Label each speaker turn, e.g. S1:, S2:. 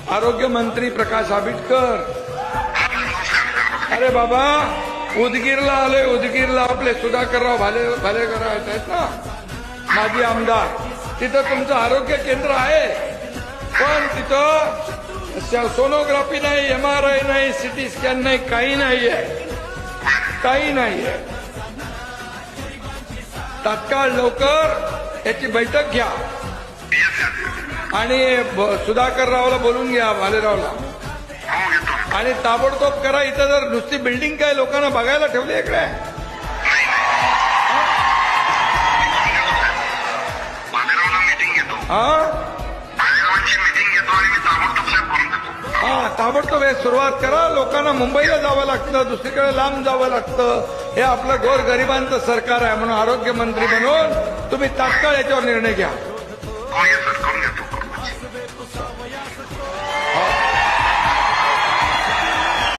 S1: आरोग्य मंत्री प्रकाश आंबेडकर. अरे बाबा, उदगीरला आलोय. उदगीरला आपले सुधाकरराव भालेकर आहेत ना, माजी आमदार. तिथं तुमचं आरोग्य केंद्र आहे, पण तिथं सोनोग्राफी नाही, MRI नाही, सिटी स्कॅन नाही, काही नाहीये, काही नाहीये. तात्काळ लवकर याची बैठक घ्या आणि सुधाकररावला बोलून घ्या, भालेरावला, आणि ताबडतोब करा. इथं जर नुसती बिल्डिंग काय लोकांना बघायला ठेवली इकडे. ताबडतोब हे सुरुवात करा. लोकांना मुंबईला जावं लागतं, दुसरीकडे लांब जावं लागतं. हे आपलं गोरगरिबांचं सरकार आहे, म्हणून आरोग्य मंत्री म्हणून तुम्ही तात्काळ याच्यावर निर्णय घ्या.